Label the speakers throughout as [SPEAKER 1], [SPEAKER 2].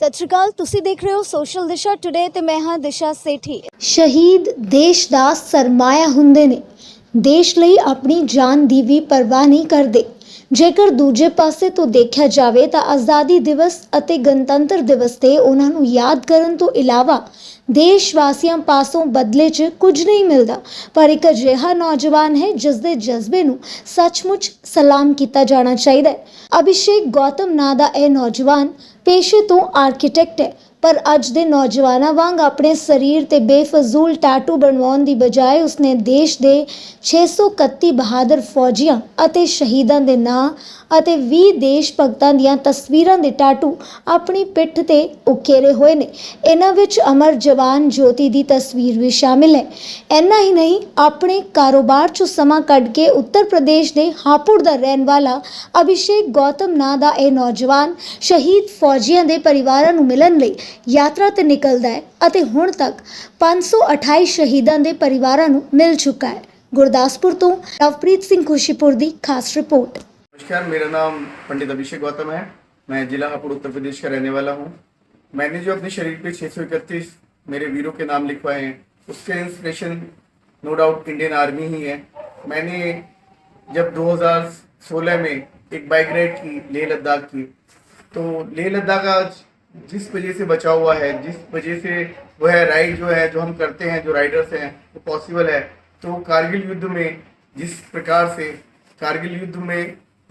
[SPEAKER 1] ਸਤਿ ਸ਼੍ਰੀ ਅਕਾਲ, ਤੁਸੀਂ ਦੇਖ ਰਹੇ ਹੋ ਸੋਸ਼ਲ ਦਿਸ਼ਾ ਟੁਡੇ ਤੇ ਮੈਂ ਹਾਂ ਦਿਸ਼ਾ ਸੇਠੀ।
[SPEAKER 2] ਸ਼ਹੀਦ ਦੇਸ਼ ਦਾ ਸਰਮਾਇਆ ਹੁੰਦੇ ਨੇ, ਦੇਸ਼ ਲਈ ਆਪਣੀ ਜਾਨ ਦੀ ਵੀ ਪਰਵਾਹ ਨਹੀਂ ਕਰਦੇ। ਜੇਕਰ ਦੂਜੇ ਪਾਸੇ ਤੋਂ ਦੇਖਿਆ ਜਾਵੇ ਤਾਂ ਆਜ਼ਾਦੀ ਦਿਵਸ ਅਤੇ ਗਣਤੰਤਰ ਦਿਵਸ ਤੇ ਉਹਨਾਂ ਨੂੰ ਯਾਦ ਕਰਨ ਤੋਂ ਇਲਾਵਾ ਦੇਸ਼ ਵਾਸੀਆਂ ਪਾਸੋਂ ਬਦਲੇ 'ਚ ਕੁਝ ਨਹੀਂ ਮਿਲਦਾ। ਪਰ ਇੱਕ ਅਜਿਹਾ ਨੌਜਵਾਨ ਹੈ ਜਿਸ ਦੇ ਜਜ਼ਬੇ ਨੂੰ ਸੱਚਮੁੱਚ ਸਲਾਮ ਕੀਤਾ ਜਾਣਾ ਚਾਹੀਦਾ ਹੈ। ਅਭਿਸ਼ੇਕ ਗੌਤਮ ਨਾਂ ਦਾ ਇਹ ਨੌਜਵਾਨ पेशे तो आर्कीटैक्ट है, पर अज दे नौजवानों वांग अपने शरीर ते बेफजूल टैटू बनवाउण दी बजाय उसने देश दे 631 बहादुर फौजियां अते शहीदां दे नां अते 20 देश भगतां दीयां तस्वीरां दे टैटू अपनी पिठ ते उकेरे होए ने। इन्हां विच अमर जवान ज्योति दी तस्वीर भी शामिल है। इन्ना ही नहीं, अपने कारोबार चों समा कढ के उत्तर प्रदेश दे हापुड़ दा रहण वाला अभिषेक गौतम नां दा इह नौजवान शहीद फौजियां दे परिवारां नूं मिलण लई यात्रा ते निकलदा है अते हुण तक 528 शहीदां दे परिवारां नूं मिल चुका है। गुरदासपुर तो लवप्रीत सिंह खुशीपुर दी खास रिपोर्ट।
[SPEAKER 3] नमस्कार, मेरा नाम पंडित अभिषेक गौतम है। मैं जिला हापुड़ उत्तर प्रदेश का रहने वाला हूँ। मैंने जो अपने शरीर पे 631 मेरे वीरों के नाम लिखवाए हैं, उसके inspiration no doubt Indian army ही है। मैंने जब 2016 में एक बाइक राइड की लेह लद्दाख की, तो लेह लद्दाख आज जिस वजह से बचा हुआ है, जिस वजह से वो है राइड जो है जो हम करते हैं, जो राइडर्स हैं, वो पॉसिबल है। तो कारगिल युद्ध में जिस प्रकार से कारगिल युद्ध में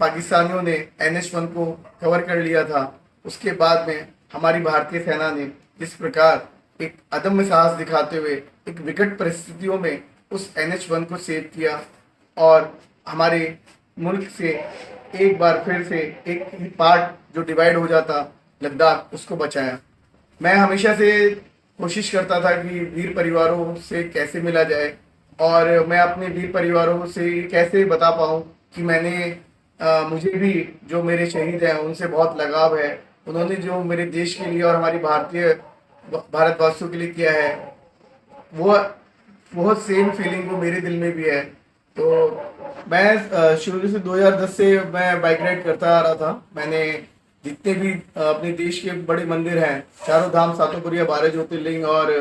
[SPEAKER 3] पाकिस्तानियों ने NH-1 को कवर कर लिया था, उसके बाद में हमारी भारतीय सेना ने जिस प्रकार एक अदम्य साहस दिखाते हुए एक विकट परिस्थितियों में उस NH-1 को सेव किया और हमारे मुल्क से एक बार फिर से एक ही पार्ट जो डिवाइड हो जाता लद्दाख, उसको बचाया। मैं हमेशा से कोशिश करता था कि वीर परिवारों से कैसे मिला जाए और मैं अपने वीर परिवारों से कैसे बता पाऊँ कि मुझे भी जो मेरे शहीद हैं उनसे बहुत लगाव है। उन्होंने जो मेरे देश के लिए और हमारी भारतवासियों के लिए किया है, वो सेम फीलिंग वो मेरे दिल में भी है। तो मैं शुरू से 2010 से मैं बाइक राइड करता आ रहा था। मैंने जितने भी अपने देश के बड़े मंदिर हैं, चारों धाम, सातों पुरिया, 12 ज्योतिर्लिंग और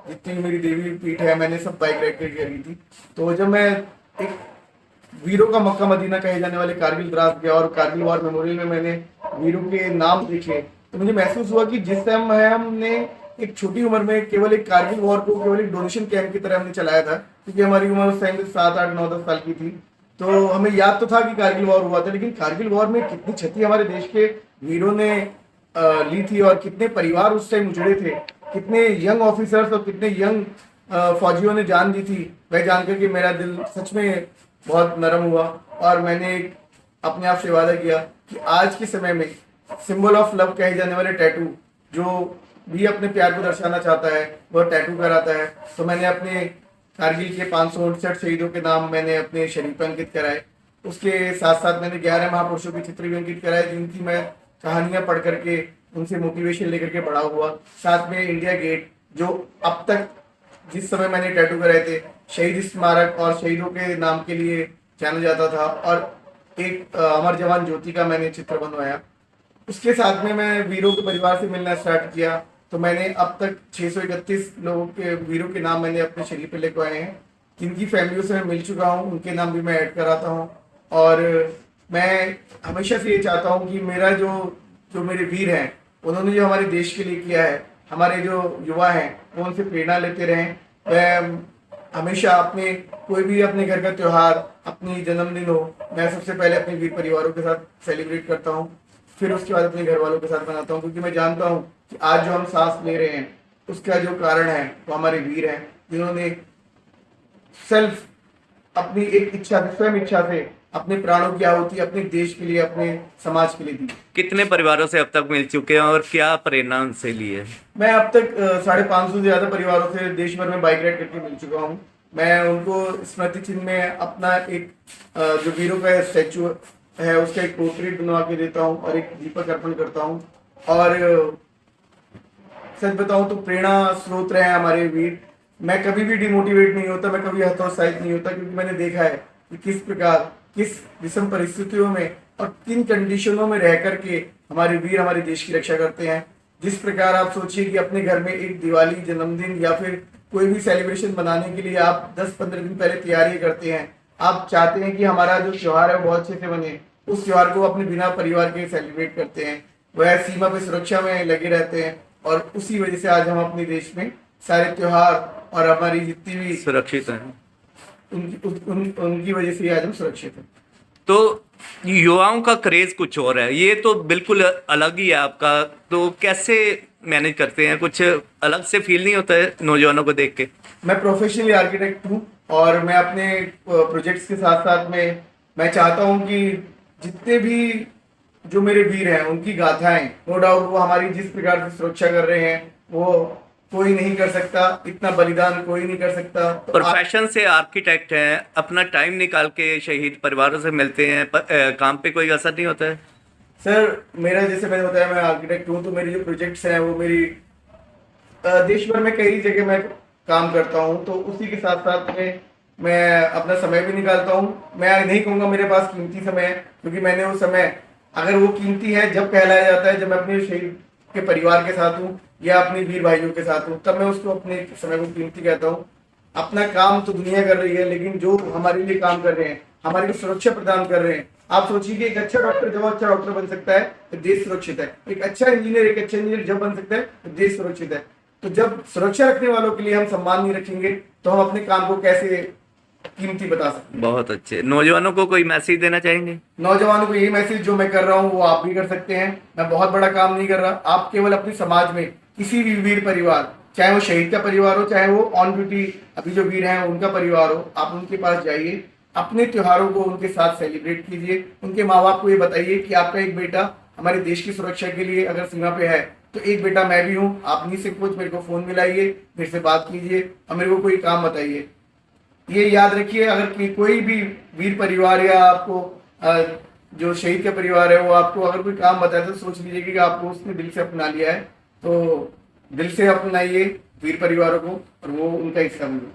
[SPEAKER 3] जितनी भी मेरी देवी पीठ है, मैंने सब बाइक राइड करके करी थी। तो जब मैं एक वीरों का मक्का मदीना कहे जाने वाले कारगिल द्रास गया और कारगिल वॉर मेमोरियल में मैंने वीरों के नाम देखे, तो मुझे महसूस हुआ कि जिस टाइम हमने एक छोटी उम्र में केवल एक कारगिल वॉर को केवल एक डोनेशन कैंप की तरह हमने चलाया था, क्योंकि हमारी उम्र उस टाइम 7, 8, 9, 10 साल की थी। तो हमें याद तो था कि कारगिल वॉर हुआ था, लेकिन कारगिल वॉर में कितनी क्षति हमारे देश के वीरों ने ली थी और कितने परिवार उस टाइम उजड़े थे, कितने यंग ऑफिसर्स और कितने यंग फौजियों ने जान दी थी, वह जानकर के मेरा दिल सच में बहुत नरम हुआ। और मैंने अपने आप से वादा किया कि आज के समय में सिंबल ऑफ लव कहे जाने वाले टैटू, जो भी अपने प्यार को दर्शाना चाहता है वह टैटू कराता है। तो मैंने अपने कारगिल के 559 शहीदों के नाम मैंने अपने शरीर पर अंकित कराए। उसके साथ साथ मैंने 11 महापुरुषों के चित्र भी अंकित कराए, जिनकी मैं कहानियां पढ़ करके उनसे मोटिवेशन लेकर के बड़ा हुआ। साथ में इंडिया गेट, जो अब तक जिस समय मैंने टैटू कराए थे, शहीद स्मारक और शहीदों के नाम के लिए जाना जाता था, और एक अमर जवान ज्योति का मैंने चित्र बनवाया। उसके साथ में मैं वीरों के परिवार से मिलना स्टार्ट किया। तो मैंने अब तक 631 लोगों के वीरों के नाम मैंने अपने शरीर पे लिखवाए हैं, जिनकी फैमिलियों से मैं मिल चुका हूँ, उनके नाम भी मैं ऐड कराता हूँ। और मैं हमेशा से ये चाहता हूँ कि मेरा जो मेरे वीर हैं, उन्होंने जो हमारे देश के लिए किया है, हमारे जो युवा हैं वो उनसे प्रेरणा लेते रहें। मैं हमेशा अपने कोई भी अपने घर का त्यौहार, अपनी जन्मदिन हो, मैं सबसे पहले अपने वीर परिवारों के साथ सेलिब्रेट करता हूँ, फिर उसके बाद अपने घर वालों के साथ मनाता हूँ, क्योंकि मैं जानता हूँ कि आज जो हम सांस ले रहे हैं उसका जो कारण है वो हमारे वीर हैं, जिन्होंने सेल्फ अपनी एक इच्छा, स्वयं इच्छा से अपने प्राणों की आहुति अपने देश के लिए, अपने समाज के लिए दी।
[SPEAKER 4] कितने परिवारों से अब तक मिल चुके हैं और क्या प्रेरणा उनसे ली है?
[SPEAKER 3] मैं अब तक 550 से ज्यादा परिवारों से देश भर में बाइक राइड करके मिल चुका हूँ। मैं उनको स्मृति चिन्ह में अपना एक जो वीरों का स्टैचू है उसका एक पोर्ट्रेट बनवा के देता हूँ और एक दीपक अर्पण करता हूँ। और सच बताऊँ तो प्रेरणा स्रोत रहे हैं हमारे वीर। मैं कभी भी डिमोटिवेट नहीं होता, मैं कभी हतोत्साहित नहीं होता, क्योंकि मैंने देखा है कि किस प्रकार, किस विषम परिस्थितियों में और किन कंडीशनों में रह करके हमारे वीर हमारे देश की रक्षा करते हैं। जिस प्रकार आप सोचिए कि अपने घर में एक दिवाली, जन्मदिन या फिर कोई भी सेलिब्रेशन मनाने के लिए आप 10-15 दिन पहले तैयारी करते हैं। आप चाहते हैं कि हमारा जो त्योहार है वो बहुत अच्छे से बने, उस त्योहार को अपने बिना परिवार के सेलिब्रेट करते हैं। वह सीमा पे सुरक्षा में लगे रहते हैं और उसी वजह से आज हम अपने देश में सारे त्योहार और हमारी जितनी भी
[SPEAKER 4] सुरक्षित हैं।
[SPEAKER 3] उनकी वजह से आज हम सुरक्षित हैं।
[SPEAKER 4] तो युवाओं का क्रेज कुछ और है, ये तो बिल्कुल अलग ही है आपका। तो कैसे मैनेज करते हैं? कुछ अलग से फील नहीं होता है नौजवानों को देख के?
[SPEAKER 3] मैं प्रोफेशनली आर्किटेक्ट हूँ और मैं अपने प्रोजेक्ट्स के साथ साथ में मैं चाहता हूँ कि जितने भी जो मेरे वीर हैं उनकी गाथाएं, नो डाउट वो हमारी जिस प्रकार से सुरक्षा कर रहे हैं वो कोई नहीं कर सकता, इतना बलिदान कोई नहीं कर सकता। तो
[SPEAKER 4] प्रोफेशन से आर्किटेक्ट हैं, अपना टाइम निकाल के शहीद परिवारों से मिलते हैं, काम पे कोई असर नहीं होता है?
[SPEAKER 3] सर मेरा, जैसे मैंने बताया, मैं आर्किटेक्ट हूँ, तो मेरी जो प्रोजेक्ट्स हैं वो मेरी देश भर में कई जगह मैं काम करता हूँ, तो उसी के साथ साथ में मैं अपना समय भी निकालता हूँ। मैं नहीं कहूँगा मेरे पास कीमती समय है, क्योंकि मैंने वो समय, अगर वो कीमती है जब कहलाया जाता है जब मैं अपने शहीद के परिवार के साथ हूँ या अपने वीर भाइयों के साथ हूँ, तब मैं उसको अपने समय को कीमती कहता हूँ। अपना काम तो दुनिया कर रही है, लेकिन जो हमारे लिए काम कर रहे हैं, हमारे को सुरक्षा प्रदान कर रहे हैं। आप सोचिए कि एक अच्छा डॉक्टर जब अच्छा डॉक्टर बन सकता है तो देश सुरक्षित है। एक अच्छा इंजीनियर जब बन सकता है तो देश सुरक्षित है। तो जब सुरक्षा रखने वालों के लिए हम सम्मान नहीं रखेंगे तो हम अपने काम को कैसे कीमती बता सकते हैं?
[SPEAKER 4] बहुत अच्छे। नौजवानों को कोई मैसेज देना चाहेंगे?
[SPEAKER 3] नौजवानों को यही मैसेज जो मैं कर रहा हूँ वो आप भी कर सकते हैं। मैं बहुत बड़ा काम नहीं कर रहा। आप केवल अपने समाज में किसी भी वीर परिवार, चाहे वो शहीद का परिवार हो, चाहे वो ऑन ड्यूटी अभी जो वीर हैं उनका परिवार हो, आप उनके पास जाइए, अपने त्योहारों को उनके साथ सेलिब्रेट कीजिए। उनके माँ बाप को ये बताइए कि आपका एक बेटा हमारे देश की सुरक्षा के लिए अगर सीमा पे है तो एक बेटा मैं भी हूँ। आप निसंकोच मेरे को फोन मिलाइए, मेरे से बात कीजिए और मेरे को कोई काम बताइए। ये याद रखिए, अगर कोई भी वीर परिवार या आपको जो शहीद का परिवार है वो आपको अगर कोई काम बताए तो सोच लीजिए कि आपको उसने दिल से अपना लिया है। तो दिल से अपनाइए वीर परिवारों को और वो उनका हिस्सा बनिए।